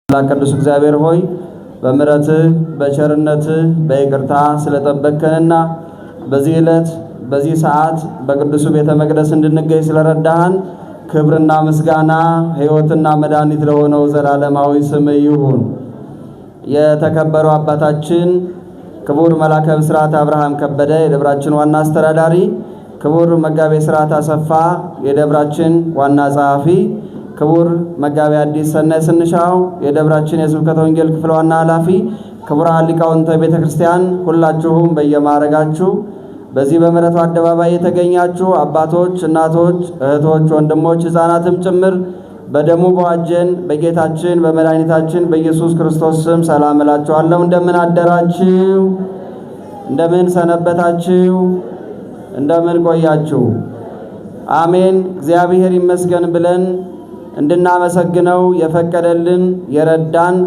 ቅዱስ እግዚአብሔር ሆይ በምሕረትህ በቸርነትህ በይቅርታ ስለጠበቅከንና በዚህ ዕለት በዚህ ሰዓት በቅዱስ ቤተ መቅደስ እንድንገኝ ስለረዳህን ክብርና ምስጋና ሕይወትና መድኃኒት ለሆነው ዘላለማዊ ስም ይሁን። የተከበሩ አባታችን ክቡር መላከ ብስራት አብርሃም ከበደ የደብራችን ዋና አስተዳዳሪ፣ ክቡር መጋቤ ሥርዓት አሰፋ የደብራችን ዋና ጸሐፊ፣ ክቡር መጋቤ አዲስ ሰናይ ስንሻው የደብራችን የስብከተ ወንጌል ክፍል ዋና ኃላፊ፣ ክቡራን ሊቃውንተ ቤተ ክርስቲያን ሁላችሁም በየማዕረጋችሁ በዚህ በምሕረቱ አደባባይ የተገኛችሁ አባቶች፣ እናቶች፣ እህቶች፣ ወንድሞች፣ ሕፃናትም ጭምር በደሙ በዋጀን በጌታችን በመድኃኒታችን በኢየሱስ ክርስቶስ ስም ሰላም እላችኋለሁ። እንደምን አደራችሁ? እንደምን ሰነበታችሁ? እንደምን ቆያችሁ? አሜን። እግዚአብሔር ይመስገን ብለን እንድናመሰግነው የፈቀደልን የረዳን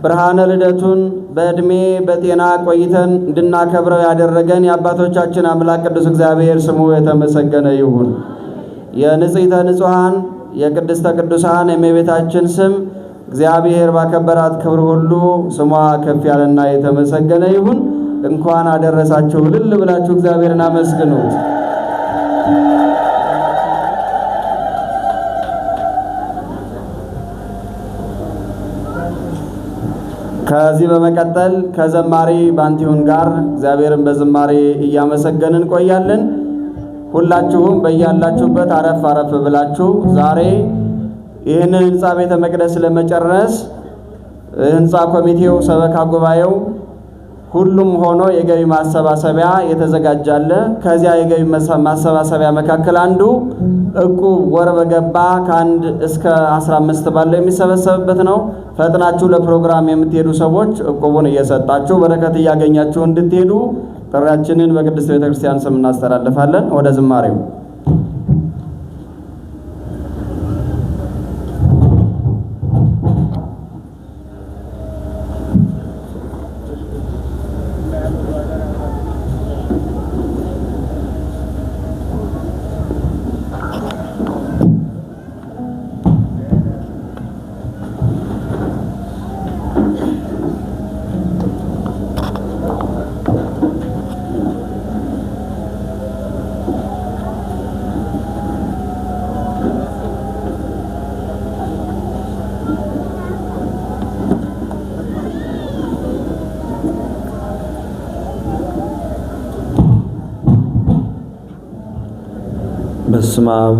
ብርሃነ ልደቱን በዕድሜ በጤና ቆይተን እንድናከብረው ያደረገን የአባቶቻችን አምላክ ቅዱስ እግዚአብሔር ስሙ የተመሰገነ ይሁን። የንጽሕተ ንጹሐን የቅድስተ ቅዱሳን የእመቤታችን ስም እግዚአብሔር ባከበራት ክብር ሁሉ ስሟ ከፍ ያለና የተመሰገነ ይሁን። እንኳን አደረሳችሁ። እልል ብላችሁ እግዚአብሔርን አመስግኑት። ከዚህ በመቀጠል ከዘማሪ ባንቲሁን ጋር እግዚአብሔርን በዝማሬ እያመሰገንን ቆያለን። ሁላችሁም በያላችሁበት አረፍ አረፍ ብላችሁ ዛሬ ይህንን ህንፃ ቤተ መቅደስ ለመጨረስ ህንፃ ኮሚቴው፣ ሰበካ ጉባኤው ሁሉም ሆኖ የገቢ ማሰባሰቢያ የተዘጋጃለ። ከዚያ የገቢ ማሰባሰቢያ መካከል አንዱ እቁብ ወር በገባ ከ1 እስከ 15 ባለው የሚሰበሰብበት ነው። ፈጥናችሁ ለፕሮግራም የምትሄዱ ሰዎች እቁቡን እየሰጣችሁ በረከት እያገኛችሁ እንድትሄዱ ጥሪያችንን በቅድስት ቤተክርስቲያን ስም እናስተላልፋለን። ወደ ዝማሬው በስመ አብ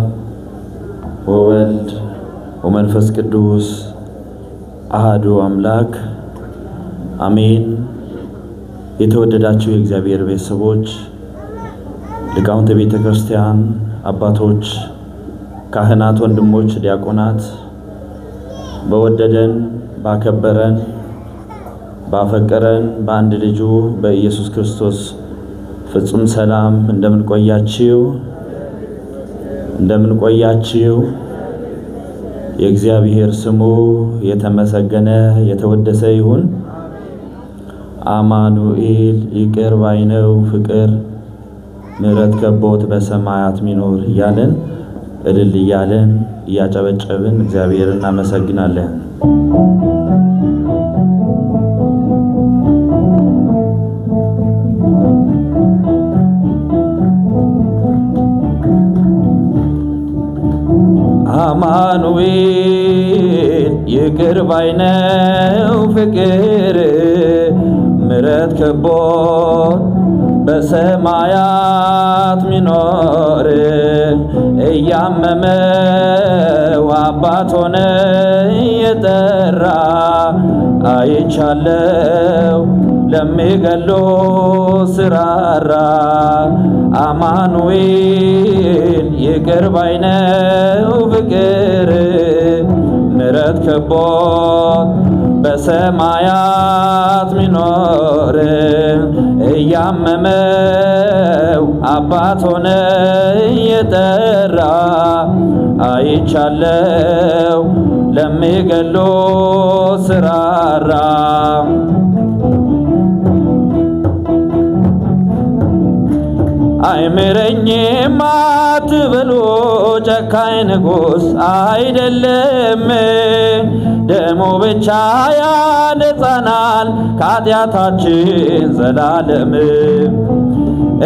ወወልድ ወመንፈስ ቅዱስ አሐዱ አምላክ አሜን። የተወደዳችሁ የእግዚአብሔር ቤተሰቦች፣ ሊቃውንተ ቤተ ክርስቲያን፣ አባቶች፣ ካህናት፣ ወንድሞች፣ ዲያቆናት በወደደን ባከበረን ባፈቀረን በአንድ ልጁ በኢየሱስ ክርስቶስ ፍጹም ሰላም እንደምን ቆያችሁ? እንደምን ቆያችሁ? የእግዚአብሔር ስሙ የተመሰገነ የተወደሰ ይሁን። አማኑኤል ይቅር ባይ ነው ፍቅር ምሕረት ከቦት በሰማያት ሚኖር እያለን እልል እያለን እያጨበጨብን እግዚአብሔርን እናመሰግናለን። አማኑኤል ይቅር ባይ ነው ፍቅር ምሕረት ከቦት በሰማያት ሚኖር እያመመው አባት ሆነ የጠራ አይቻለው ለሚገሎ ስራራ አማኑኤል ይቅር ባይ ነው ፍቅር ምሕረት ከቦት በሰማያት ሚኖር እያመመው አባት ሆነ የጠራ አይቻለው ለሚገሎ ስራራ አይምረኝም አትበሉ ጨካኝ ንጉሥ አይደለም። ደሙ ብቻ ያነጻናል ከኃጢአታችን ዘላለም።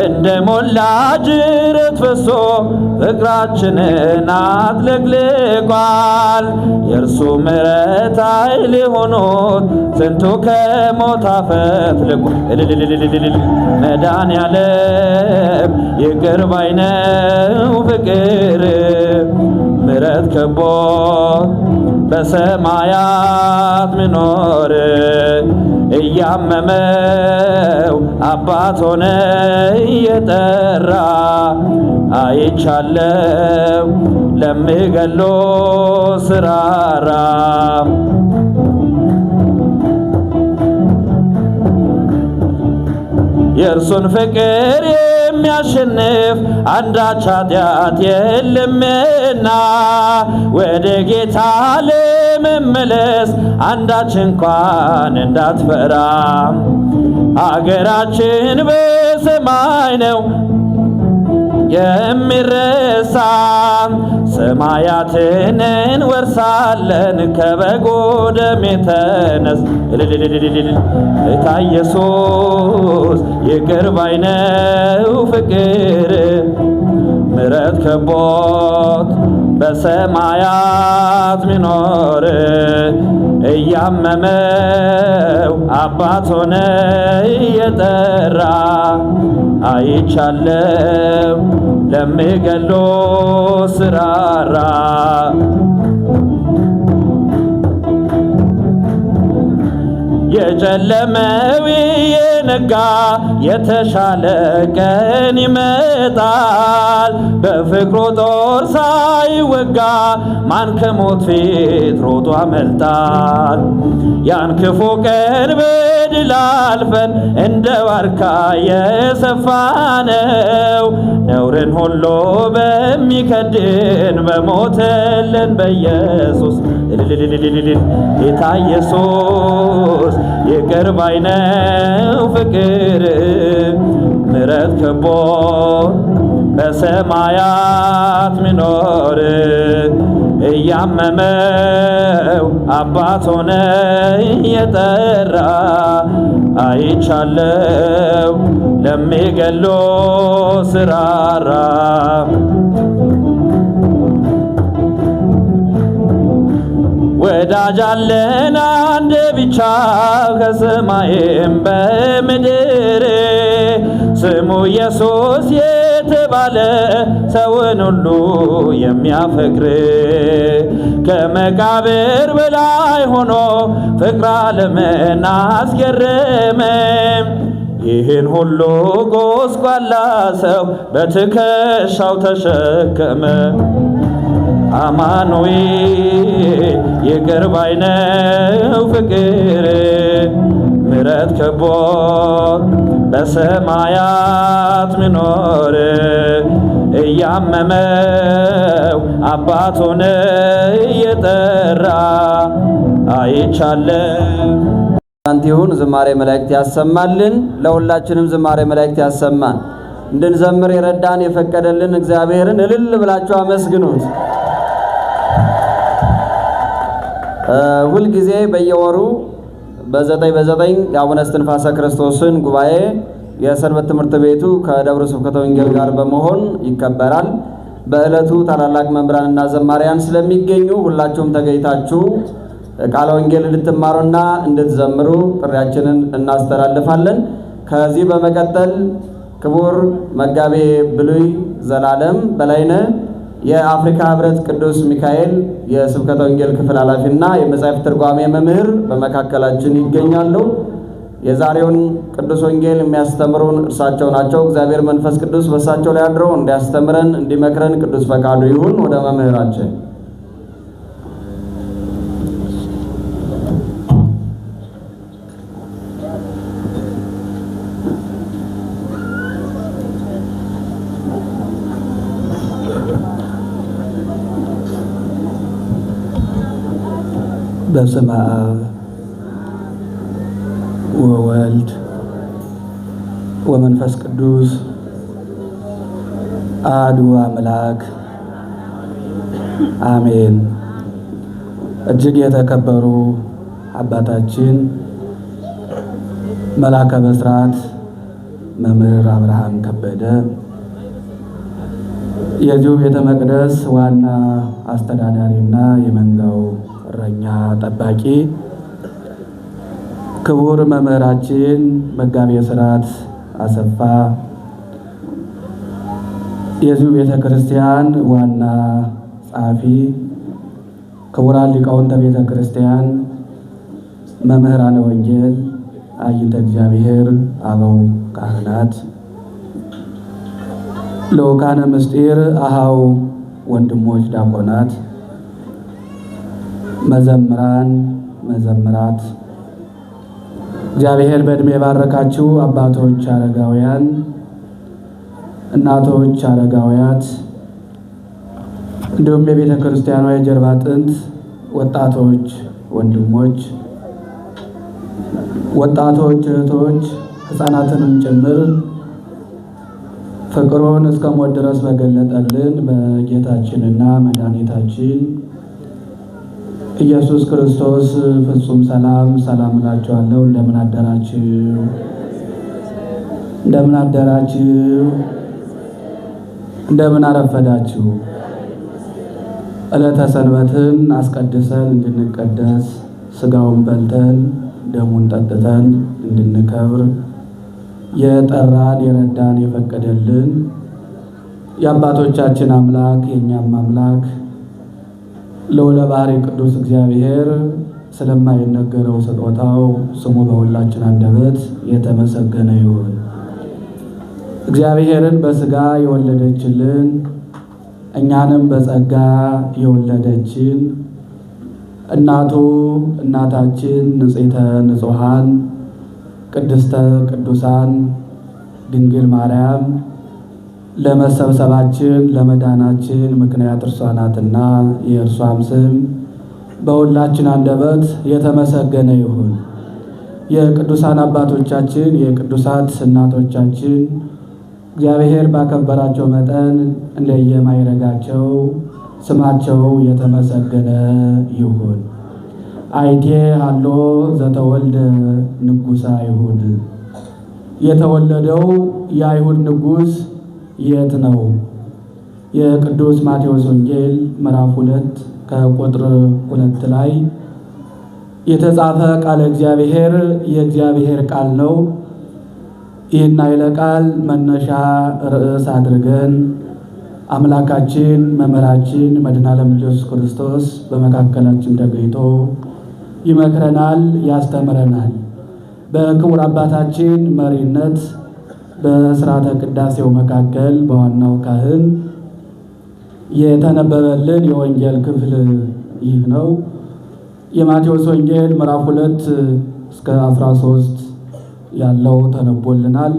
እንደ ሞላ ጅረት ፈሶ ፍቅራችንን አጥለቅልቋል። የእርሱ ምሕረት ኃይል ሆኖት ስንቱ ከሞት አፈትልቋል። መድኃኔዓለም ይቅር ባይ ነው ፍቅር ምሕረት ከቦት በሰማያት ምኖር እያመመው አባት ሆነ እየጠራ አይቻለው ለሚገሎ ስራራ። የእርሱን ፍቅር የሚያሸንፍ አንዳች ኃጢአት የለምና ወደ ጌታ ለመመለስ አንዳች እንኳን እንዳትፈራ። አገራችን በሰማይ ነው የሚረሳ ሰማያትን እንወርሳለን ከበጉ ደም የተነሳ። ጌታ ኢየሱስ ይቅር ባይ ነው ፍቅር ምሕረት ከቦት በሰማያት ሚኖር እያመመው አባት ሆነ እየጠራ አይቻለው ለሚገሎ ስራራ። የጨለመው የነጋ የተሻለ ቀን ይመጣል። በፍቅሩ ጦር ሳይወጋ ማን ከሞት ፊት ሮጦ ያመልጣል። ያን ክፉ ቀን በድል አልፈን እንደ ዋርካ የሰፋነው ነውርን ሁሉ በሚከድን በሞተልን በኢየሱስ ጌታ ኢየሱስ ይቅር ባይ ነው ፍቅር ምሕረት ከቦት በሰማያት ሚኖር እያመመው አባት ሆነ እየጠራ አይቻለው ለሚገሎ ስራራ። ወዳጅ አለን አንድ ብቻ ከሰማይም በምድር ስሙ ኢየሱስ የተባለ ሰውን ሁሉ የሚያፈቅር ከመቃብር በላይ ሆኖ ፍቅር ዓለምን አስገረመ። ይህን ሁሉ ጎስቋላ ሰው በትከሻው ተሸከመ። አማኑኤል ይቅር ባይ ነው ፍቅር ምሕረት ከቦት በሰማያት ሚኖር እያመመው አባት ሆነ እየጠራ አይቻለው። አንቲሁን ዝማሬ መላእክት ያሰማልን። ለሁላችንም ዝማሬ መላእክት ያሰማን። እንድንዘምር የረዳን የፈቀደልን እግዚአብሔርን እልል ብላችሁ አመስግኑት። ሁል ጊዜ በየወሩ በ9 የአቡነ እስትንፋሰ ክርስቶስን ጉባኤ የሰንበት ትምህርት ቤቱ ከደብረ ስብከተ ወንጌል ጋር በመሆን ይከበራል። በዕለቱ ታላላቅ መምህራንና ዘማሪያን ስለሚገኙ ሁላችሁም ተገኝታችሁ ቃለ ወንጌል እንድትማሩና እንድትዘምሩ ጥሪያችንን እናስተላልፋለን። ከዚህ በመቀጠል ክቡር መጋቤ ብሉይ ዘላለም በላይነህ የአፍሪካ ህብረት ቅዱስ ሚካኤል የስብከተ ወንጌል ክፍል ኃላፊና የመጽሐፍ ትርጓሜ መምህር በመካከላችን ይገኛሉ። የዛሬውን ቅዱስ ወንጌል የሚያስተምሩን እርሳቸው ናቸው። እግዚአብሔር መንፈስ ቅዱስ በእሳቸው ላይ አድሮ እንዲያስተምረን እንዲመክረን ቅዱስ ፈቃዱ ይሁን። ወደ መምህራችን በስመ አብ ወወልድ ወመንፈስ ቅዱስ አሐዱ አምላክ አሜን። እጅግ የተከበሩ አባታችን መላከ ብስራት መምህር አብርሃም ከበደ የዚሁ ቤተ መቅደስ ዋና አስተዳዳሪና የመንጋው እረኛ ጠባቂ፣ ክቡር መምህራችን መጋቤ ሥርዓት አሰፋ የዚሁ ቤተ ክርስቲያን ዋና ጸሐፊ፣ ክቡራን ሊቃውንተ ቤተ ክርስቲያን፣ መምህራነ ወንጌል፣ አይንተ እግዚአብሔር፣ አበው ካህናት፣ ልኡካነ ምስጢር፣ አሃው ወንድሞች ዲያቆናት፣ መዘምራን፣ መዘምራት፣ እግዚአብሔር በዕድሜ የባረካችሁ አባቶች አረጋውያን፣ እናቶች አረጋውያት፣ እንዲሁም የቤተ ክርስቲያኗ የጀርባ አጥንት ወጣቶች ወንድሞች፣ ወጣቶች እህቶች፣ ሕፃናትንም ጭምር ፍቅሩን እስከ ሞት ድረስ በገለጠልን በጌታችንና መድኃኒታችን ኢየሱስ ክርስቶስ ፍጹም ሰላም ሰላም እላችኋለሁ። እንደምን አደራችሁ? እንደምን አደራችሁ? እንደምን አረፈዳችሁ? ዕለተ ሰንበትን አስቀድሰን እንድንቀደስ ሥጋውን በልተን ደሙን ጠጥተን እንድንከብር የጠራን የረዳን የፈቀደልን የአባቶቻችን አምላክ የእኛም አምላክ ልዑለ ባሕርይ ቅዱስ እግዚአብሔር ስለማይነገረው ስጦታው ስሙ በሁላችን አንደበት የተመሰገነ ይሁን። እግዚአብሔርን በሥጋ የወለደችልን እኛንም በጸጋ የወለደችን እናቱ እናታችን ንጽሕተ ንጹሐን ቅድስተ ቅዱሳን ድንግል ማርያም ለመሰብሰባችን ለመዳናችን ምክንያት እርሷ ናትና የእርሷም ስም በሁላችን አንደበት የተመሰገነ ይሁን። የቅዱሳን አባቶቻችን የቅዱሳት እናቶቻችን እግዚአብሔር ባከበራቸው መጠን እንደየማይረጋቸው ስማቸው የተመሰገነ ይሁን። አይቴ ሃሎ ዘተወልደ ንጉሠ አይሁድ፣ የተወለደው የአይሁድ ንጉሥ የት ነው? የቅዱስ ማቴዎስ ወንጌል ምዕራፍ 2 ከቁጥር 2 ላይ የተጻፈ ቃለ እግዚአብሔር የእግዚአብሔር ቃል ነው። ይህን ኃይለ ቃል መነሻ ርዕስ አድርገን አምላካችን መምህራችን መድኃኔ ዓለም ኢየሱስ ክርስቶስ በመካከላችን ተገኝቶ ይመክረናል፣ ያስተምረናል። በክቡር አባታችን መሪነት በሥርዓተ ቅዳሴው መካከል በዋናው ካህን የተነበበልን የወንጌል ክፍል ይህ ነው። የማቴዎስ ወንጌል ምዕራፍ 2 እስከ 13 ያለው ተነቦልናል።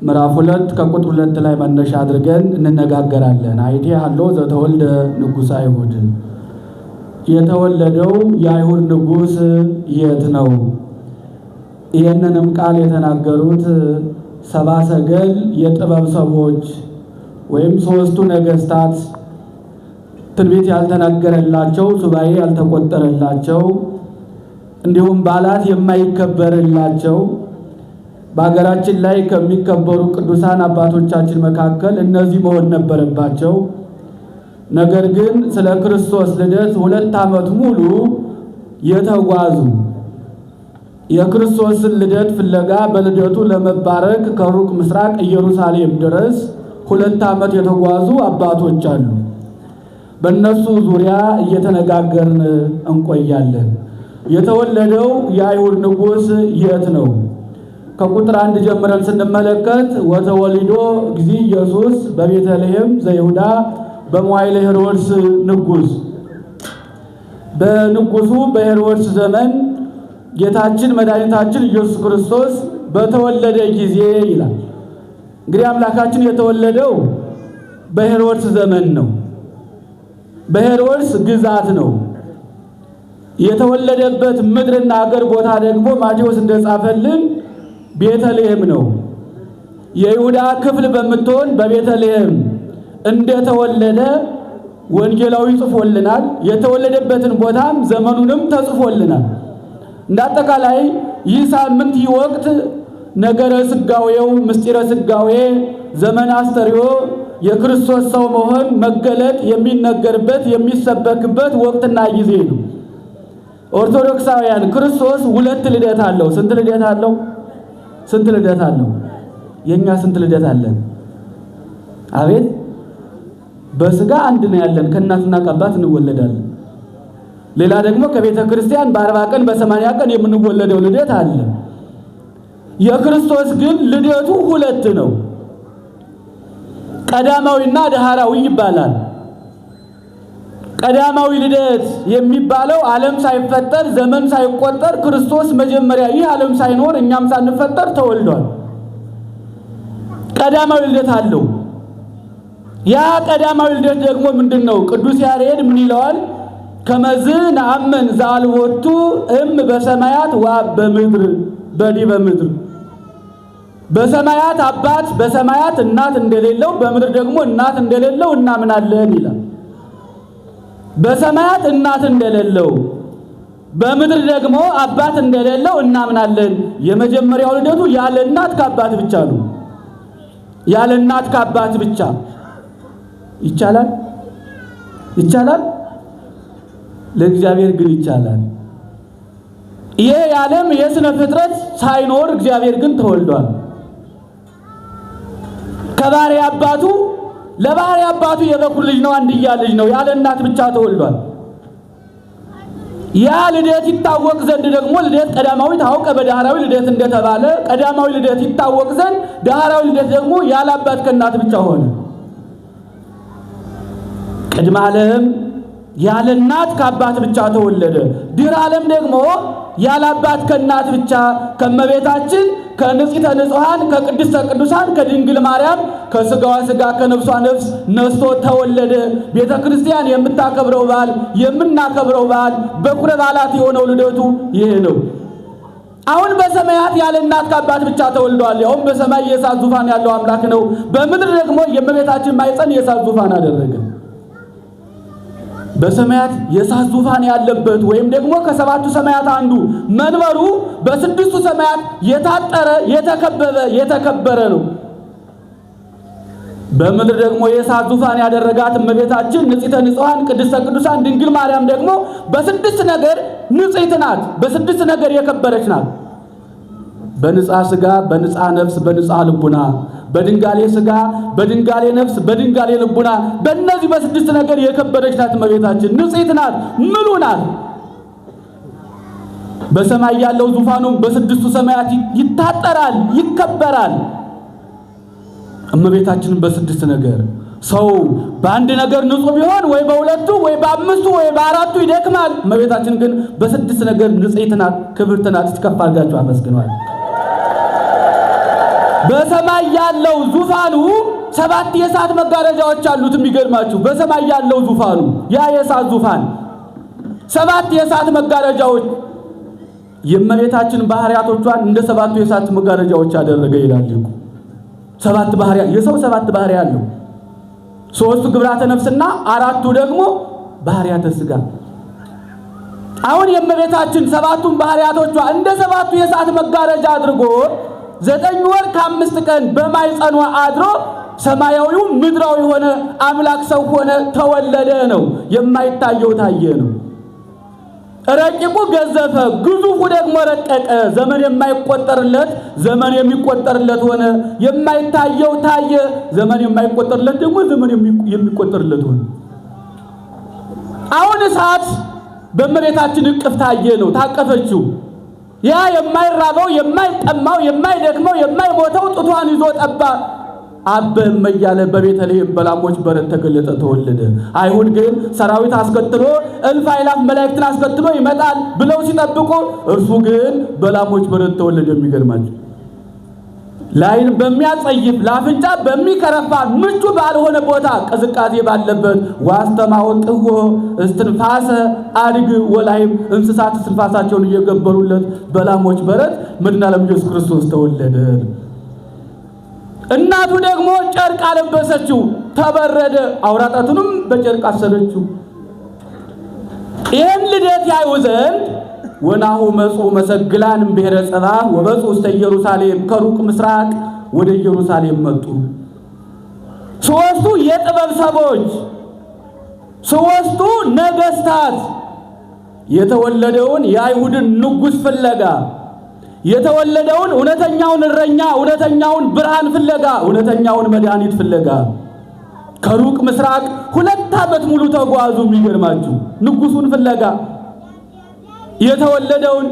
ምዕራፍ 2 ከቁጥር 2 ላይ መነሻ አድርገን እንነጋገራለን። አይቴ ሃሎ ዘተወልደ ንጉሠ አይሁድ፣ የተወለደው የአይሁድ ንጉሥ የት ነው? ይህንንም ቃል የተናገሩት ሰብአ ሰገል የጥበብ ሰዎች ወይም 3ቱ ነገሥታት ትንቢት ያልተናገረላቸው ሱባኤ ያልተቆጠረላቸው እንዲሁም በዓላት የማይከበርላቸው በሀገራችን ላይ ከሚከበሩ ቅዱሳን አባቶቻችን መካከል እነዚህ መሆን ነበረባቸው። ነገር ግን ስለ ክርስቶስ ልደት 2 ዓመት ሙሉ የተጓዙ የክርስቶስን ልደት ፍለጋ በልደቱ ለመባረክ ከሩቅ ምስራቅ ኢየሩሳሌም ድረስ 2 ዓመት የተጓዙ አባቶች አሉ። በእነሱ ዙሪያ እየተነጋገርን እንቆያለን። የተወለደው የአይሁድ ንጉሥ የት ነው? ከቁጥር 1 ጀምረን ስንመለከት ወተወሊዶ እግዚእ ኢየሱስ በቤተልሔም ዘይሁዳ በመዋዕለ ሄሮድስ ንጉሥ፣ በንጉሡ በሄሮድስ ዘመን ጌታችን መድኃኒታችን ኢየሱስ ክርስቶስ በተወለደ ጊዜ ይላል። እንግዲህ አምላካችን የተወለደው በሄሮድስ ዘመን ነው። በሄሮድስ ግዛት ነው። የተወለደበት ምድርና አገር ቦታ ደግሞ ማቴዎስ እንደጻፈልን ቤተልሔም ነው። የይሁዳ ክፍል በምትሆን በቤተልሔም እንደተወለደ ወንጌላዊ ጽፎልናል። የተወለደበትን ቦታም ዘመኑንም ተጽፎልናል። እንዳጠቃላይ ይህ ሳምንት ይህ ወቅት ነገረ ስጋዌው ምስጢረ ስጋዌ ዘመን አስተርእዮ የክርስቶስ ሰው መሆን መገለጥ የሚነገርበት የሚሰበክበት ወቅትና ጊዜ ነው። ኦርቶዶክሳውያን ክርስቶስ ሁለት ልደት አለው። ስንት ልደት አለው? ስንት ልደት አለው? የኛ ስንት ልደት አለን? አቤት በስጋ አንድ ነው ያለን፣ ከእናትና ከአባት እንወለዳለን። ሌላ ደግሞ ከቤተ ክርስቲያን በ40 ቀን በ80 ቀን የምንወለደው ልደት አለ። የክርስቶስ ግን ልደቱ ሁለት ነው። ቀዳማዊና ዳህራዊ ይባላል። ቀዳማዊ ልደት የሚባለው ዓለም ሳይፈጠር ዘመን ሳይቆጠር ክርስቶስ መጀመሪያ ይህ ዓለም ሳይኖር እኛም ሳንፈጠር ተወልዷል። ቀዳማዊ ልደት አለው። ያ ቀዳማዊ ልደት ደግሞ ምንድነው? ቅዱስ ያሬድ ምን ይለዋል? ከመዝ ነአምን ዘአልቦቱ በሰማያት ወበምድር በዲበ ምድር። በሰማያት አባት በሰማያት እናት እንደሌለው በምድር ደግሞ እናት እንደሌለው እናምናለን ይላል። በሰማያት እናት እንደሌለው በምድር ደግሞ አባት እንደሌለው እናምናለን። የመጀመሪያው ልደቱ ያለ እናት ከአባት ብቻ ነው። ያለ እናት ከአባት ብቻ ይቻላል? ይቻላል? ለእግዚአብሔር ግን ይቻላል። ይሄ የዓለም የሥነ ፍጥረት ሳይኖር እግዚአብሔር ግን ተወልዷል። ከባህሪ አባቱ ለባህሪ አባቱ የበኩር ልጅ ነው፣ አንድያ ልጅ ነው። ያለ እናት ብቻ ተወልዷል። ያ ልደት ይታወቅ ዘንድ ደግሞ ልደት ቀዳማዊ ታውቀ በዳህራዊ ልደት እንደተባለ ቀዳማዊ ልደት ይታወቅ ዘንድ ዳህራዊ ልደት ደግሞ ያለ አባት ከእናት ብቻ ሆነ። ቅድመ ዓለም ያለ እናት ከአባት ብቻ ተወለደ። ድኅረ ዓለም ደግሞ ያለ አባት ከእናት ብቻ ከመቤታችን ከንጽሕተ ንጹሐን ከቅድስተ ቅዱሳን ከድንግል ማርያም ከሥጋዋ ሥጋ ከነፍሷ ነፍስ ነስቶ ተወለደ። ቤተ ክርስቲያን የምታከብረው በዓል የምናከብረው በዓል በኩረ በዓላት የሆነው ልደቱ ይሄ ነው። አሁን በሰማያት ያለ እናት ከአባት ብቻ ተወልዷል። ያውም በሰማይ የእሳት ዙፋን ያለው አምላክ ነው። በምድር ደግሞ የእመቤታችን ማኅፀን የእሳት ዙፋን አደረገ። በሰማያት የእሳት ዙፋን ያለበት ወይም ደግሞ ከሰባቱ ሰማያት አንዱ መንበሩ በስድስቱ ሰማያት የታጠረ የተከበበ የተከበረ ነው። በምድር ደግሞ የእሳት ዙፋን ያደረጋት እመቤታችን ንጽሕተ ንጹሐን ቅድስተ ቅዱሳን ድንግል ማርያም ደግሞ በስድስት ነገር ንጽሕት ናት። በስድስት ነገር የከበረች ናት። በንጽሐ ሥጋ በንጽሐ ነፍስ በንጽሐ ልቡና፣ በድንጋሌ ሥጋ በድንጋሌ ነፍስ በድንጋሌ ልቡና፣ በእነዚህ በስድስት ነገር የከበረች ናት እመቤታችን። ንጽሕት ናት፣ ምሉ ናት። በሰማይ ያለው ዙፋኑም በስድስቱ ሰማያት ይታጠራል፣ ይከበራል። እመቤታችንን በስድስት ነገር ሰው በአንድ ነገር ንጹህ ቢሆን ወይ በሁለቱ ወይ በአምስቱ ወይ በአራቱ ይደክማል። እመቤታችን ግን በስድስት ነገር ንጽሕት ናት፣ ክብርት ናት። እስከፍ አድርጋችሁ አመስግኗል። በሰማይ ያለው ዙፋኑ 7 የእሳት መጋረጃዎች አሉት። የሚገርማችሁ በሰማይ ያለው ዙፋኑ ያ የእሳት ዙፋን 7 የእሳት መጋረጃዎች የእመቤታችን ባህሪያቶቿን እንደ 7 የእሳት መጋረጃዎች አደረገ ይላል እኮ። 7 ባህሪያት የሰው 7 ባህሪያት አለው። 3 ግብራተ ነፍስና 4 ደግሞ ባህሪያተ ሥጋ። አሁን የእመቤታችን 7ቱን ባህሪያቶቿ እንደ 7ቱ የእሳት መጋረጃ አድርጎ 9 ወር ከ5 ቀን በማኅፀኗ አድሮ ሰማያዊው ምድራዊ ሆነ፣ አምላክ ሰው ሆነ፣ ተወለደ ነው። የማይታየው ታየ ነው። ረቂቁ ገዘፈ፣ ግዙፉ ደግሞ ረቀቀ። ዘመን የማይቆጠርለት ዘመን የሚቆጠርለት ሆነ። የማይታየው ታየ፣ ዘመን የማይቆጠርለት ደግሞ ዘመን የሚቆጠርለት ሆነ። አሁን እሳት በእመቤታችን እቅፍ ታየ ነው፣ ታቀፈችው። ያ የማይራበው የማይጠማው የማይደክመው የማይሞተው ጡቷን ይዞ ጠባ አበም እያለ በቤተልሔም በላሞች በረት ተገለጠ፣ ተወለደ። አይሁድ ግን ሰራዊት አስከትሎ እልፍ አእላፍ መላእክትን አስከትሎ ይመጣል ብለው ሲጠብቁ እርሱ ግን በላሞች በረት ተወለደ። የሚገርማችሁ ላይን በሚያጸይፍ ለአፍንጫ በሚከረፋ ምቹ ባልሆነ ቦታ ቅዝቃዜ ባለበት ዋስተማወጥዎ እስትንፋሰ አድግ ወላይም እንስሳት እስትንፋሳቸውን እየገበሩለት በላሞች በረት መድኃኔዓለም ኢየሱስ ክርስቶስ ተወለደ። እናቱ ደግሞ ጨርቅ አለበሰችው። ተበረደ። አውራጣቱንም በጨርቅ አሰረችው። ይህን ልደት ያዩ ዘንድ ወናሁ መጹ መሰግላን ብሔረ ጸባ ወበጹ ውስተ ኢየሩሳሌም፣ ከሩቅ ምስራቅ ወደ ኢየሩሳሌም መጡ። ሦስቱ የጥበብ ሰዎች፣ ሦስቱ ነገሥታት የተወለደውን የአይሁድን ንጉሥ ፍለጋ፣ የተወለደውን እውነተኛውን እረኛ፣ እውነተኛውን ብርሃን ፍለጋ፣ እውነተኛውን መድኃኒት ፍለጋ ከሩቅ ምስራቅ 2 ዓመት ሙሉ ተጓዙ። የሚገርማችሁ ንጉሡን ፍለጋ የተወለደውን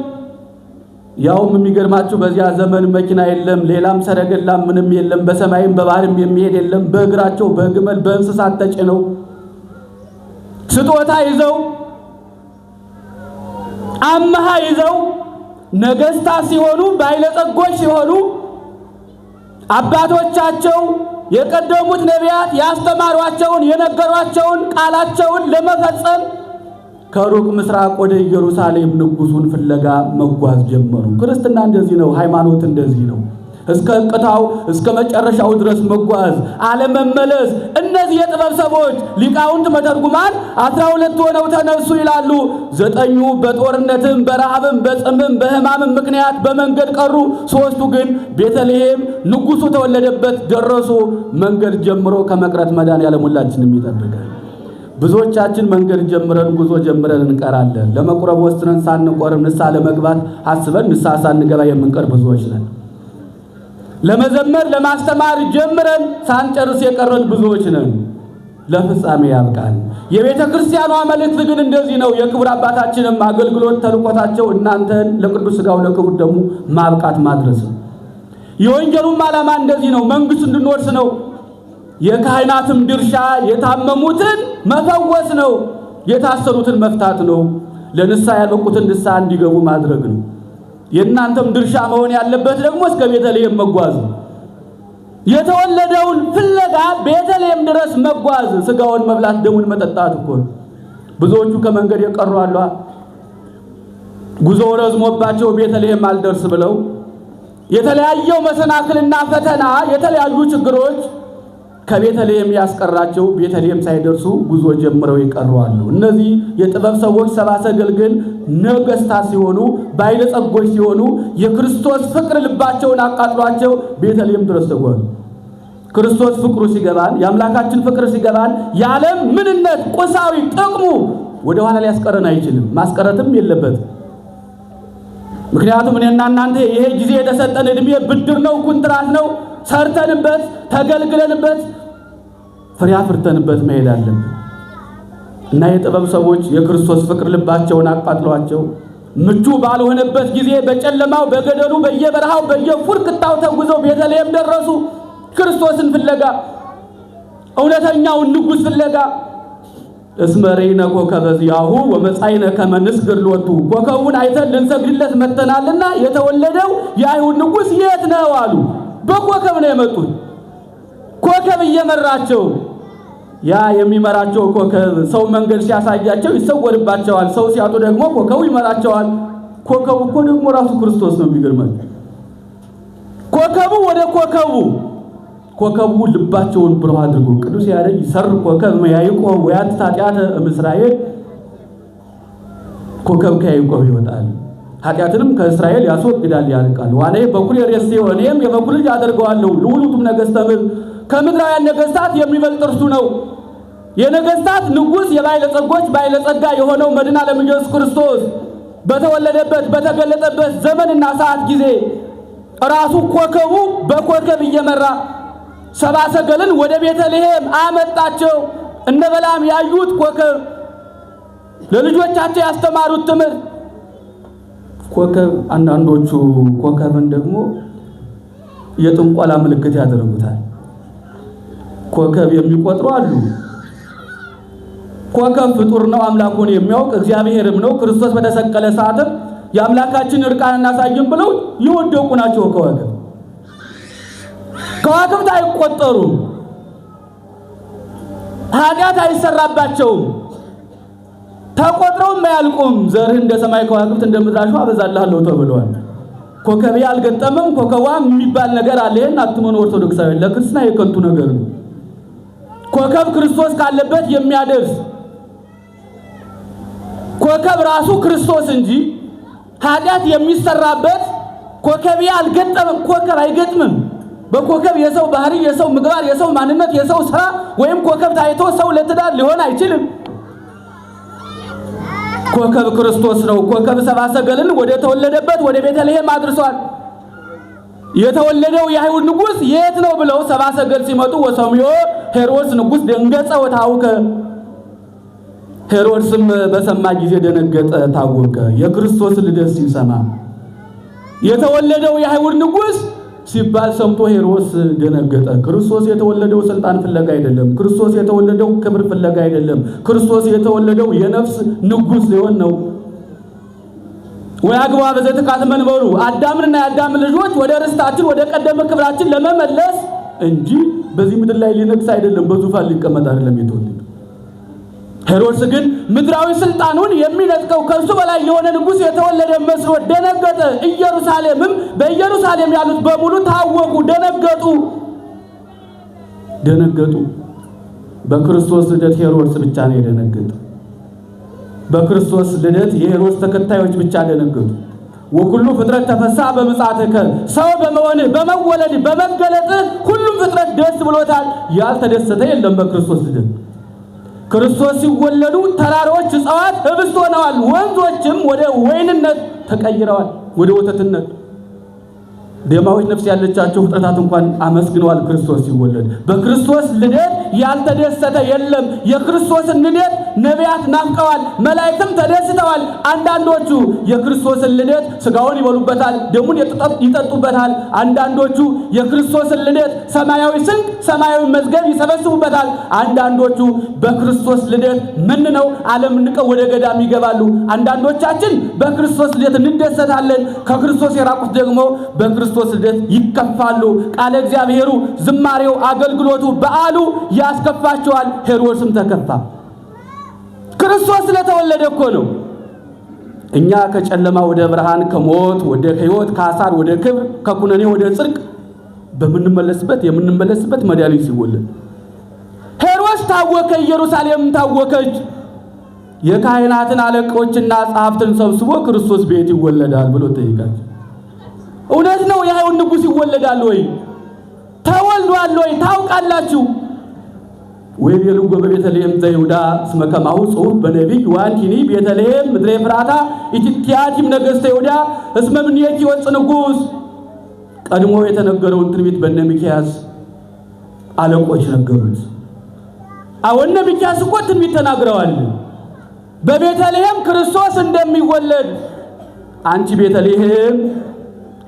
ያውም የሚገርማችሁ በዚያ ዘመን መኪና የለም፣ ሌላም ሰረገላም ምንም የለም፣ በሰማይም በባህርም የሚሄድ የለም። በእግራቸው በግመል በእንስሳት ተጭነው ስጦታ ይዘው አምሃ ይዘው ነገሥታት ሲሆኑ ባለጸጎች ሲሆኑ አባቶቻቸው የቀደሙት ነቢያት ያስተማሯቸውን የነገሯቸውን ቃላቸውን ለመፈጸም ከሩቅ ምስራቅ ወደ ኢየሩሳሌም ንጉሡን ፍለጋ መጓዝ ጀመሩ። ክርስትና እንደዚህ ነው። ሃይማኖት እንደዚህ ነው። እስከ ቅታው እስከ መጨረሻው ድረስ መጓዝ፣ አለመመለስ። እነዚህ የጥበብ ሰዎች ሊቃውንት መተርጉማን 12 ሆነው ተነሱ ይላሉ። 9ኙ በጦርነትም በረሃብም በጽምም በሕማምም ምክንያት በመንገድ ቀሩ። 3ቱ ግን ቤተልሔም ንጉሡ ተወለደበት ደረሱ። መንገድ ጀምሮ ከመቅረት መድኃኔዓለም ሁላችንም ይጠብቃል። ብዙዎቻችን መንገድ ጀምረን ጉዞ ጀምረን እንቀራለን። ለመቁረብ ወስነን ሳንቆርብ ንስሐ ለመግባት አስበን ንስሐ ሳንገባ የምንቀር ብዙዎች ነን። ለመዘመር ለማስተማር ጀምረን ሳንጨርስ የቀረን ብዙዎች ነን። ለፍጻሜ ያብቃን። የቤተ ክርስቲያኗ መልእክት ግን እንደዚህ ነው። የክቡር አባታችንም አገልግሎት ተልቆታቸው እናንተን ለቅዱስ ሥጋው ለክቡር ደሙ ማብቃት ማድረስ ነው። የወንጌሉም ዓላማ እንደዚህ ነው። መንግሥት እንድንወርስ ነው። የካህናትም ድርሻ የታመሙትን መፈወስ ነው። የታሰሩትን መፍታት ነው። ለንስሐ ያልበቁትን ንስሐ እንዲገቡ ማድረግ ነው። የእናንተም ድርሻ መሆን ያለበት ደግሞ እስከ ቤተልሔም መጓዝ ነው። የተወለደውን ፍለጋ ቤተልሔም ድረስ መጓዝ፣ ሥጋውን መብላት ደሙን መጠጣት እኮ ነው። ብዙዎቹ ከመንገድ የቀሩ አሉ። ጉዞው ረዝሞባቸው ቤተልሔም አልደርስ ብለው የተለያየው መሰናክልና ፈተና የተለያዩ ችግሮች ከቤተልሔም ያስቀራቸው ቤተልሔም ሳይደርሱ ጉዞ ጀምረው ይቀሩ አሉ። እነዚህ የጥበብ ሰዎች ሰብአ ሰገል ግን ነገሥታት ሲሆኑ ባለጸጎች ሲሆኑ የክርስቶስ ፍቅር ልባቸውን አቃጥሏቸው ቤተልሔም ድረስ ተጓዙ። ክርስቶስ ፍቅሩ ሲገባን የአምላካችን ፍቅር ሲገባን የዓለም ምንነት ቁሳዊ ጥቅሙ ወደ ኋላ ሊያስቀረን አይችልም፣ ማስቀረትም የለበትም። ምክንያቱም እኔና እናንተ ይሄ ጊዜ የተሰጠን ዕድሜ ብድር ነው፣ ኩንትራት ነው። ሰርተንበት ተገልግለንበት ፍሬ አፍርተንበት መሄድ አለብን እና የጥበብ ሰዎች የክርስቶስ ፍቅር ልባቸውን አቃጥሏቸው ምቹ ባልሆነበት ጊዜ በጨለማው በገደሉ በየበረሃው በየፉርክታው ተጉዘው ቤተልሔም ደረሱ። ክርስቶስን ፍለጋ እውነተኛውን ንጉሥ ፍለጋ እስመሬነ ኮከበ ዚአሁ ወመጻእነ ከመ ንስግድ ሎቱ፣ ኮከቡን አይተን ልንሰግድለት መጥተናልና የተወለደው የአይሁድ ንጉሥ የት ነው አሉ። በኮከብ ነው የመጡት። ኮከብ እየመራቸው ያ የሚመራቸው ኮከብ ሰው መንገድ ሲያሳያቸው ይሰወርባቸዋል። ሰው ሲያጡ ደግሞ ኮከቡ ይመራቸዋል። ኮከቡ እኮ ደግሞ ራሱ ክርስቶስ ነው። የሚገርማቸው ኮከቡ ወደ ኮከቡ ልባቸውን ብሩህ አድርጎ ቅዱስ ያሬድ ይሰር ኮከብ ያዕቆብ ወያት ኃጢአተ እምእስራኤል፣ ኮከብ ከያዕቆብ ይወጣል ኃጢአትንም ከእስራኤል ያስወግዳል ያልቃል። ዋኔ በኩል የሬስ ሲሆንም የበኩል ልጅ አደርገዋለሁ ለሁሉም ነገሥተ ምድር፣ ከምድራውያን ነገሥታት የሚበልጥ እርሱ ነው። የነገሥታት ንጉሥ የባለጸጎች ባለጸጋ የሆነው መድኃኔ ዓለም ኢየሱስ ክርስቶስ በተወለደበት በተገለጠበት ዘመንና ሰዓት ጊዜ ራሱ ኮከቡ በኮከብ እየመራ ሰብአ ሰገልን ወደ ቤተልሔም አመጣቸው። እነ በለዓም ያዩት ኮከብ፣ ለልጆቻቸው ያስተማሩት ትምህርት ኮከብ። አንዳንዶቹ ኮከብን ደግሞ የጥንቆላ ምልክት ያደርጉታል። ኮከብ የሚቆጥሩ አሉ። ኮከብ ፍጡር ነው፣ አምላኩን የሚያውቅ እግዚአብሔርም ነው። ክርስቶስ በተሰቀለ ሰዓትም የአምላካችን እርቃን እናሳይም ብለው ይወደቁ ናቸው። ከዋክብት አይቆጠሩም፣ ኃጢአት አይሰራባቸውም፣ ተቆጥረውም አያልቁም። ዘርህ እንደ ሰማይ ከዋክብት እንደ ምድር አሸዋ አበዛልሃለሁ ተብሏል። ኮከብ ያልገጠመም ኮከቧም የሚባል ነገር አለ። ይሄን አትመኑ ኦርቶዶክሳውያን፣ ለክርስትና የከንቱ ነገር ነው። ኮከብ ክርስቶስ ካለበት የሚያደርስ ኮከብ ራሱ ክርስቶስ እንጂ ኃጢአት የሚሰራበት ኮከብ ያልገጠመም ኮከብ አይገጥምም። በኮከብ የሰው ባህሪ፣ የሰው ምግባር፣ የሰው ማንነት፣ የሰው ስራ ወይም ኮከብ ታይቶ ሰው ለትዳር ሊሆን አይችልም። ኮከብ ክርስቶስ ነው። ኮከብ ሰብአ ሰገልን ወደ ተወለደበት ወደ ቤተልሔም አድርሷል። የተወለደው የአይሁድ ንጉሥ የት ነው ብለው ሰብአ ሰገል ሲመጡ ወሰምዮ ሄሮድስ ንጉሥ ደንገጸ ወታወከ። ሄሮድስም በሰማ ጊዜ ደነገጠ፣ ታወከ። የክርስቶስ ልደት ሲሰማ የተወለደው የአይሁድ ንጉሥ ሲባል ሰምቶ ሄሮድስ ደነገጠ። ክርስቶስ የተወለደው ስልጣን ፍለጋ አይደለም። ክርስቶስ የተወለደው ክብር ፍለጋ አይደለም። ክርስቶስ የተወለደው የነፍስ ንጉሥ ሊሆን ነው። ወያግባ በዘትካት መንበሩ አዳምንና የአዳም ልጆች ወደ ርስታችን ወደ ቀደመ ክብራችን ለመመለስ እንጂ በዚህ ምድር ላይ ሊነግስ አይደለም፣ በዙፋን ሊቀመጥ አይደለም የተወለደው። ሄሮድስ ግን ምድራዊ ስልጣኑን የሚነጥቀው ከሱ በላይ የሆነ ንጉሥ የተወለደ መስሎ ደነገጠ። ኢየሩሳሌምም በኢየሩሳሌም ያሉት በሙሉ ታወቁ፣ ደነገጡ። በክርስቶስ ልደት ሄሮድስ ብቻ ነው የደነገጠ። በክርስቶስ ልደት የሄሮድስ ተከታዮች ብቻ ደነገጡ። ወኩሉ ፍጥረት ተፈሳ በምጽአትከ፣ ሰው በመሆንህ በመወለድ በመገለጥ ሁሉም ፍጥረት ደስ ብሎታል። ያልተደሰተ የለም በክርስቶስ ልደት። ክርስቶስ ሲወለዱ ተራሮች እጽዋት ህብስት ሆነዋል። ወንዞችም ወደ ወይንነት ተቀይረዋል፣ ወደ ወተትነት። ደማዊት ነፍስ ያለቻቸው ፍጥረታት እንኳን አመስግነዋል ክርስቶስ ሲወለድ። በክርስቶስ ልደት ያልተደሰተ የለም። የክርስቶስን ልደት ነቢያት ናፍቀዋል፣ መላእክትም ተደስተዋል። አንዳንዶቹ የክርስቶስን ልደት ስጋውን ይበሉበታል፣ ደሙን ይጠጡበታል። አንዳንዶቹ የክርስቶስን ልደት ሰማያዊ ስንቅ፣ ሰማያዊ መዝገብ ይሰበስቡበታል። አንዳንዶቹ በክርስቶስ ልደት መንነው ዓለም ንቀው ወደ ገዳም ይገባሉ። አንዳንዶቻችን በክርስቶስ ልደት እንደሰታለን። ከክርስቶስ የራቁት ደግሞ በክርስቶስ ልደት ይከፋሉ። ቃለ እግዚአብሔሩ፣ ዝማሬው፣ አገልግሎቱ፣ በዓሉ ያስከፋቸዋል። ሄሮድስም ተከፋ። ክርስቶስ ስለተወለደ እኮ ነው። እኛ ከጨለማ ወደ ብርሃን፣ ከሞት ወደ ሕይወት፣ ከሐሳር ወደ ክብር፣ ከኩነኔ ወደ ጽድቅ የምንመለስበት መድኃኒት ሲወለድ ሄሮድስ ታወከ፣ ኢየሩሳሌም ታወከች። የካህናትን አለቆችና ጸሐፍትን ሰብስቦ ክርስቶስ ቤት ይወለዳል ብሎ ጠይቃቸው። እውነት ነው የአይሁድ ንጉሥ ይወለዳል ወይ? ተወልዷል ወይ? ታውቃላችሁ ወይ? ቤልጎ በቤተልሔም ዘይሁዳ እስመ ከማሁ ጽሑፍ በነቢይ ዋንቲኒ ቤተልሔም ምድረ ኤፍራታ ኢትቲያቲም ነገሥተ ይሁዳ እስመ እምኔኪ ወፅእ ንጉሥ። ቀድሞ የተነገረውን ትንቢት በእነ ሚክያስ አለቆች ነገሩት። አሁን ሚክያስ እኮ ትንቢት ተናግረዋል። በቤተልሔም ክርስቶስ እንደሚወለድ። አንቺ ቤተልሔም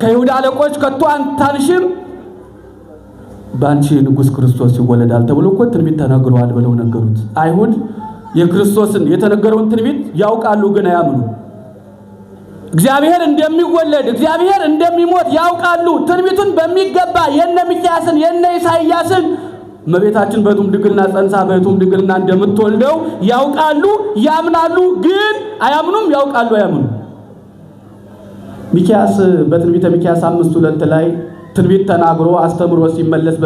ከይሁዳ አለቆች ከቶ አንታንሽም፣ ባንቺ ንጉሥ ክርስቶስ ይወለዳል ተብሎ እኮ ትንቢት ተነግሯል ብለው ነገሩት። አይሁድ የክርስቶስን የተነገረውን ትንቢት ያውቃሉ፣ ግን አያምኑ። እግዚአብሔር እንደሚወለድ እግዚአብሔር እንደሚሞት ያውቃሉ። ትንቢቱን በሚገባ የነ ሚክያስን የነ ኢሳይያስን እመቤታችን በቱም ድንግልና ጸንሳ በቱም ድንግልና እንደምትወልደው ያውቃሉ፣ ያምናሉ፣ ግን አያምኑም። ያውቃሉ፣ አያምኑም። ሚክያስ በትንቢተ ሚክያስ 5:2 ላይ ትንቢት ተናግሮ አስተምሮ ሲመለስ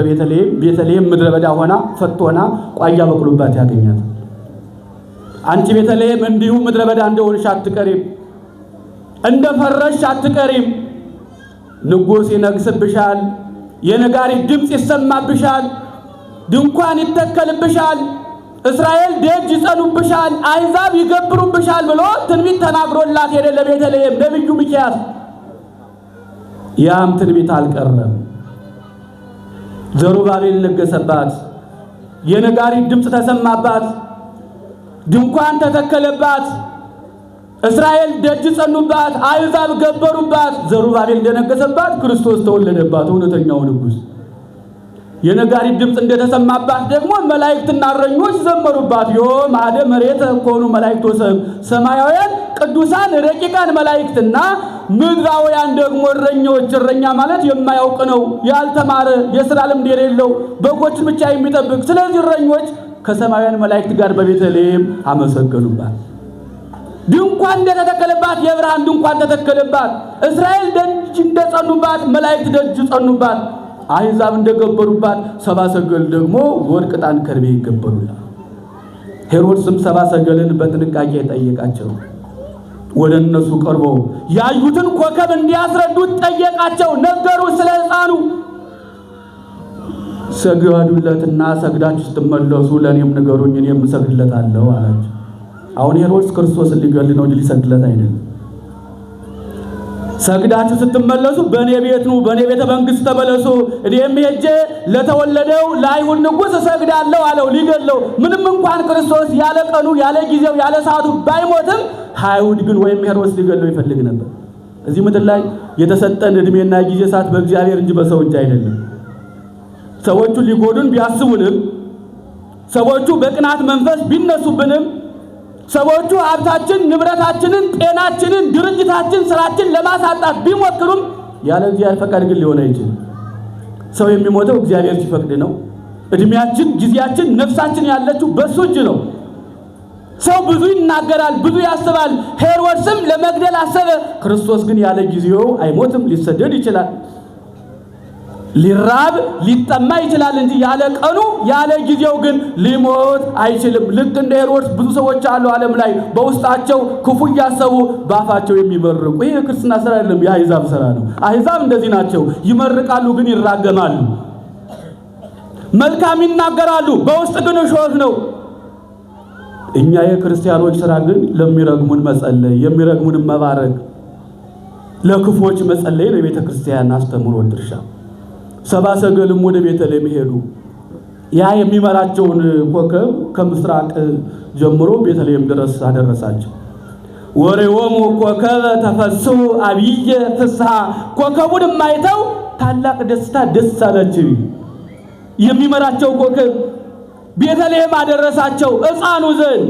ቤተልሔም ምድረ በዳ ሆና ፈት ሆና ቋያ በቅሎባት ያገኛት። አንቺ ቤተልሔም እንዲሁ ምድረ በዳ እንደሆንሽ አትቀሪም፣ እንደፈረሽ አትቀሪም። ንጉሥ ይነግስብሻል፣ የነጋሪት ድምፅ ይሰማብሻል፣ ድንኳን ይተከልብሻል፣ እስራኤል ደጅ ይጸኑብሻል፣ አሕዛብ ይገብሩብሻል ብሎ ትንቢት ተናግሮላት ሄደ ለቤተልሔም ነብዩ ሚክያስ። ያም ትንቢት አልቀረም። ዘሩባቤል ነገሰባት፣ የነጋሪት ድምፅ ተሰማባት፣ ድንኳን ተተከለባት፣ እስራኤል ደጅ ጸኑባት፣ አሕዛብ ገበሩባት። ዘሩባቤል እንደነገሰባት ክርስቶስ ተወለደባት፣ እውነተኛው ንጉሥ። የነጋሪት ድምፅ እንደተሰማባት ደግሞ መላእክትና እረኞች ዘመሩባት። ዮም አደ መሬተ ኮኑ መላእክት ወሰብ፣ ሰማያውያን ቅዱሳን ረቂቃን መላእክትና ምድራውያን ደግሞ እረኞች። እረኛ ማለት የማያውቅ ነው፣ ያልተማረ፣ የሥራ ልምድ የሌለው፣ በጎችን ብቻ የሚጠብቅ። ስለዚህ እረኞች ከሰማያውያን መላእክት ጋር በቤተልሔም አመሰገኑባት። ድንኳን እንደተተከለባት የብርሃን ድንኳን ተተከለባት። እስራኤል ደጅ እንደጸኑባት መላእክት ደጅ ጸኑባት። አሕዛብ እንደገበሩባት ሰብአ ሰገል ደግሞ ወርቅ፣ ዕጣን፣ ከርቤ ይገበሩላል። ሄሮድስም ሰብአ ሰገልን በጥንቃቄ ጠየቃቸው። ወደ እነሱ ቀርቦ ያዩትን ኮከብ እንዲያስረዱት ጠየቃቸው። ነገሩ ስለ ሕፃኑ። ሰገዱለትና ሰግዳችሁ ስትመለሱ ለእኔም ንገሩኝ፣ እኔም እሰግድለታለሁ አላቸው። አሁን ሄሮድስ ክርስቶስን ሊገል ነው እንጂ ሊሰግድለት አይደለም። ሰግዳችሁ ስትመለሱ በእኔ ቤት ነው፣ በእኔ ቤተ መንግሥት ተመለሱ፣ እኔም ሄጄ ለተወለደው ለአይሁድ ንጉሥ እሰግዳለሁ አለው። ሊገለው ምንም እንኳን ክርስቶስ ያለ ቀኑ ያለ ጊዜው ያለ ሰዓቱ ባይሞትም አይሁድ ግን ወይም ሄሮድስ ሊገለው ይፈልግ ነበር። እዚህ ምድር ላይ የተሰጠን እድሜና ጊዜ ሰዓት በእግዚአብሔር እንጂ በሰው እጅ አይደለም። ሰዎቹ ሊጎዱን ቢያስቡንም፣ ሰዎቹ በቅናት መንፈስ ቢነሱብንም፣ ሰዎቹ ሀብታችን፣ ንብረታችንን፣ ጤናችንን፣ ድርጅታችን፣ ስራችን ለማሳጣት ቢሞክሩም ያለ እግዚአብሔር ፈቃድ ግን ሊሆን አይችልም። ሰው የሚሞተው እግዚአብሔር ሲፈቅድ ነው። እድሜያችን፣ ጊዜያችን፣ ነፍሳችን ያለችው በሱ እጅ ነው። ሰው ብዙ ይናገራል፣ ብዙ ያስባል። ሄሮድስም ለመግደል አሰበ። ክርስቶስ ግን ያለ ጊዜው አይሞትም። ሊሰደድ ይችላል፣ ሊራብ ሊጠማ ይችላል እንጂ ያለ ቀኑ ያለ ጊዜው ግን ሊሞት አይችልም። ልክ እንደ ሄሮድስ ብዙ ሰዎች አሉ ዓለም ላይ በውስጣቸው ክፉ እያሰቡ በአፋቸው የሚመርቁ። ይህ የክርስትና ስራ አይደለም፣ የአሕዛብ ስራ ነው። አሕዛብ እንደዚህ ናቸው። ይመርቃሉ ግን ይራገማሉ። መልካም ይናገራሉ፣ በውስጥ ግን እሾህ ነው። እኛ የክርስቲያኖች ስራ ግን ለሚረግሙን መጸለይ፣ የሚረግሙን መባረክ፣ ለክፎች መጸለይ ነው የቤተ ክርስቲያን አስተምሮ ድርሻ። ሰብአ ሰገልም ወደ ቤተልሔም ሄዱ። ያ የሚመራቸውን ኮከብ ከምስራቅ ጀምሮ ቤተልሔም ድረስ አደረሳቸው። ወሬዎሙ ኮከበ ተፈስሑ አብየ ፍስሐ። ኮከቡን አይተው ታላቅ ደስታ ደስ አላቸው። የሚመራቸው ኮከብ ቤተልሔም አደረሳቸው ሕፃኑ ዘንድ።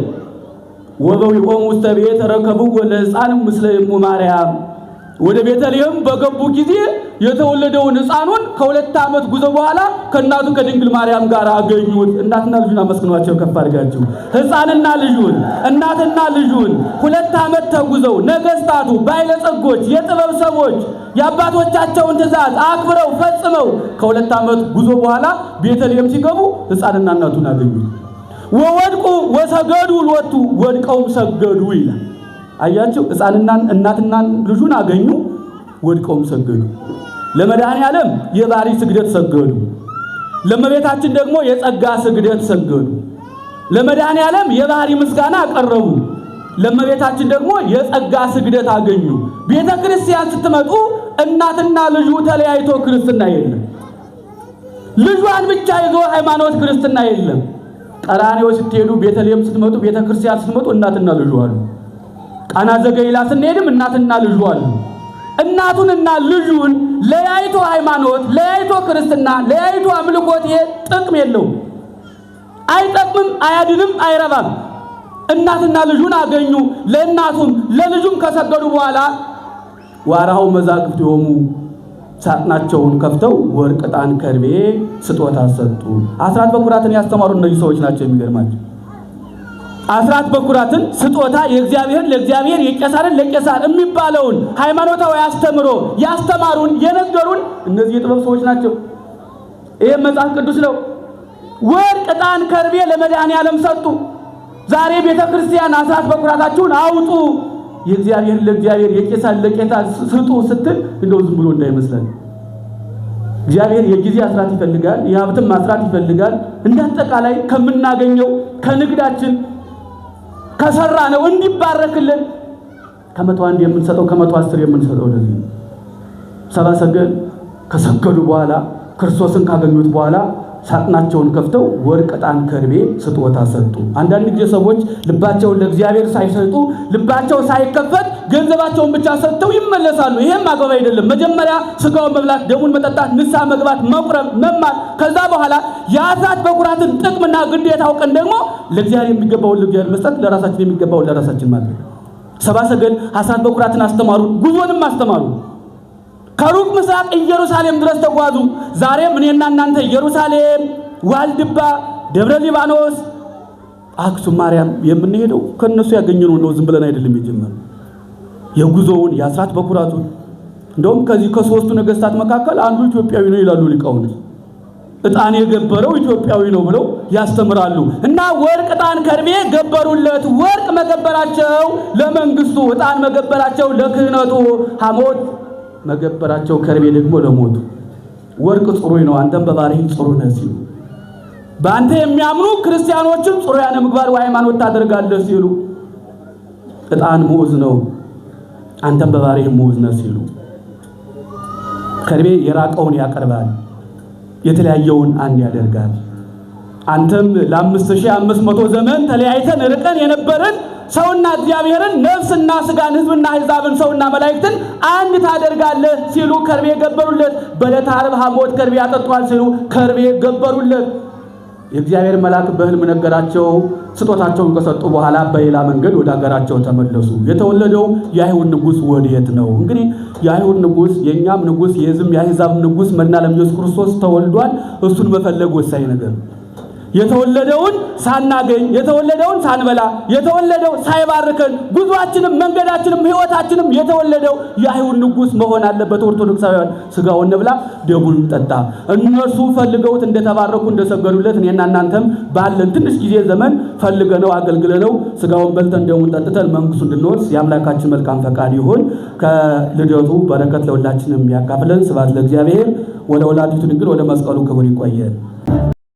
ወበዊሆሙ ውስተ ቤት ረከብዎ ለሕፃን ምስለ እሙ ማርያም። ወደ ቤተልሔም በገቡ ጊዜ የተወለደውን ሕፃኑን ከ2 ዓመት ጉዞ በኋላ ከእናቱ ከድንግል ማርያም ጋር አገኙት። እናትና ልጁን አመስግኗቸው ከፍ አድርጋችሁ። ሕፃንና ልጁን እናትና ልጁን 2 ዓመት ተጉዘው ነገስታቱ፣ ባለጸጎች፣ የጥበብ ሰዎች የአባቶቻቸውን ትእዛዝ አክብረው ፈጽመው ከ2 ዓመት ጉዞ በኋላ ቤተልሔም ሲገቡ ሕፃንና እናቱን አገኙት። ወወድቁ ወሰገዱ ሎቱ። ወድቀውም ሰገዱ ይላል። አያችሁ፣ ሕፃንና እናትና ልጁን አገኙ፣ ወድቀውም ሰገዱ። ለመድኃኔዓለም የባህሪ ስግደት ሰገዱ። ለእመቤታችን ደግሞ የጸጋ ስግደት ሰገዱ። ለመድኃኔዓለም የባህሪ ምስጋና አቀረቡ። ለእመቤታችን ደግሞ የጸጋ ስግደት አገኙ። ቤተ ክርስቲያን ስትመጡ እናትና ልጁ ተለያይቶ ክርስትና የለም። ልጇን ብቻ ይዞ ሃይማኖት ክርስትና የለም። ቀራንዮ ስትሄዱ፣ ቤተልሔም ስትመጡ፣ ቤተ ክርስቲያን ስትመጡ እናትና ልጁ አሉ። ቃና ዘገሊላ ስንሄድም እናትና ልጁ አሉ። እናቱንና ልጁን ለያይቶ ሃይማኖት፣ ለያይቶ ክርስትና፣ ለያይቶ አምልኮት ጥቅም የለውም። አይጠቅምም፣ አያድንም፣ አይረባም። እናትና ልጁን አገኙ። ለእናቱም ለልጁም ከሰገዱ በኋላ ዋራው መዛግብት የሆኑ ሳጥናቸውን ከፍተው ወርቅ፣ ዕጣን፣ ከርቤ ስጦታ ሰጡ። አስራት በኩራትን ያስተማሩ እነዚህ ሰዎች ናቸው። የሚገርማቸው አስራት በኩራትን ስጦታ የእግዚአብሔርን ለእግዚአብሔር የቄሳርን ለቄሳር የሚባለውን ሃይማኖታዊ አስተምሮ ያስተማሩን የነገሩን እነዚህ የጥበብ ሰዎች ናቸው። ይሄ መጽሐፍ ቅዱስ ነው። ወርቅ፣ ዕጣን፣ ከርቤ ለመድኃኔዓለም ሰጡ። ዛሬ ቤተክርስቲያን አስራት በኩራታችሁን አውጡ፣ የእግዚአብሔር ለእግዚአብሔር የቄሳር ለቄሳር ስጡ ስትል እንደው ዝም ብሎ እንዳይመስለን። እግዚአብሔር የጊዜ አስራት ይፈልጋል፣ የሀብትም አስራት ይፈልጋል። እንዳጠቃላይ ከምናገኘው ከንግዳችን ከሰራ ነው እንዲባረክልን ከ101 የምንሰጠው ከ110 የምንሰጠው። ለዚህ ሰብአ ሰገል ከሰገዱ በኋላ ክርስቶስን ካገኙት በኋላ ሳጥናቸውን ከፍተው ወርቅ፣ ዕጣን፣ ከርቤ ስጦታ ሰጡ። አንዳንድ ጊዜ ሰዎች ልባቸውን ለእግዚአብሔር ሳይሰጡ ልባቸው ሳይከፈት ገንዘባቸውን ብቻ ሰጥተው ይመለሳሉ። ይሄም አግባብ አይደለም። መጀመሪያ ስጋውን መብላት፣ ደሙን መጠጣት፣ ንስሐ መግባት፣ መቁረብ፣ መማር፣ ከዛ በኋላ የአስራት በኩራትን ጥቅምና ግዴታ አውቀን ደግሞ ለእግዚአብሔር የሚገባውን ለእግዚአብሔር መስጠት፣ ለራሳችን የሚገባውን ለራሳችን ማድረግ። ሰብአ ሰገል አስራት በኩራትን አስተማሩ፣ ጉዞንም አስተማሩ። ከሩቅ ምስራቅ ኢየሩሳሌም ድረስ ተጓዙ። ዛሬም እኔና እናንተ ኢየሩሳሌም፣ ዋልድባ፣ ደብረ ሊባኖስ፣ አክሱም ማርያም የምንሄደው ከነሱ ያገኘነው ነው። ዝም ብለን አይደለም የጀመረው። የጉዞውን የአስራት በኩራቱን እንደውም ከዚህ ከሶስቱ ነገስታት መካከል አንዱ ኢትዮጵያዊ ነው ይላሉ ሊቃውንት። ዕጣን የገበረው ኢትዮጵያዊ ነው ብለው ያስተምራሉ። እና ወርቅ፣ ዕጣን፣ ከርቤ ገበሩለት። ወርቅ መገበራቸው ለመንግስቱ፣ ዕጣን መገበራቸው ለክህነቱ፣ ሐሞት መገበራቸው ከርቤ ደግሞ ለሞቱ። ወርቅ ጽሩይ ነው፣ አንተም በባህሪህ ጽሩይ ነህ ሲሉ፣ በአንተ የሚያምኑ ክርስቲያኖችም ጽሩያነ ምግባር ወሃይማኖት ታደርጋለህ ሲሉ፣ ዕጣን ሙዕዝ ነው፣ አንተም በባህሪህ ሙዕዝ ነህ ሲሉ፣ ከርቤ የራቀውን ያቀርባል፣ የተለያየውን አንድ ያደርጋል። አንተም ለ5500 ዘመን ተለያይተን ርቀን የነበርን ሰውና እግዚአብሔርን ነፍስና ስጋን ሕዝብና አሕዛብን ሰውና መላእክትን አንድ ታደርጋለህ ሲሉ ከርቤ ገበሩለት። በዕለተ ዓርብ ሐሞት ከርቤ ያጠጧል ሲሉ ከርቤ ገበሩለት። የእግዚአብሔር መልአክ በሕልም ነገራቸው። ስጦታቸውን ከሰጡ በኋላ በሌላ መንገድ ወደ ሀገራቸው ተመለሱ። የተወለደው የአይሁድ ንጉሥ ወዴት ነው? እንግዲህ የአይሁድ ንጉሥ የእኛም ንጉሥ የሕዝብም የአሕዛብ ንጉሥ መድኃኔዓለም ኢየሱስ ክርስቶስ ተወልዷል። እሱን መፈለግ ወሳኝ ነገር። የተወለደውን ሳናገኝ፣ የተወለደውን ሳንበላ፣ የተወለደው ሳይባርከን ጉዟችንም መንገዳችንም ሕይወታችንም የተወለደው የአይሁድ ንጉሥ መሆን አለበት። ኦርቶዶክሳውያን ስጋውን እንብላ ደሙን እንጠጣ። እነርሱ ፈልገውት እንደተባረኩ እንደሰገዱለት እኔና እናንተም ባለን ትንሽ ጊዜ ዘመን ፈልገነው አገልግለነው ስጋውን በልተን ደሙን ጠጥተን መንግስቱ እንድንወርስ የአምላካችን መልካም ፈቃድ ይሁን። ከልደቱ በረከት ለሁላችንም ያካፍለን። ስብሐት ለእግዚአብሔር ወለወላዲቱ ድንግል ወለመስቀሉ ክቡር። ይቆየን።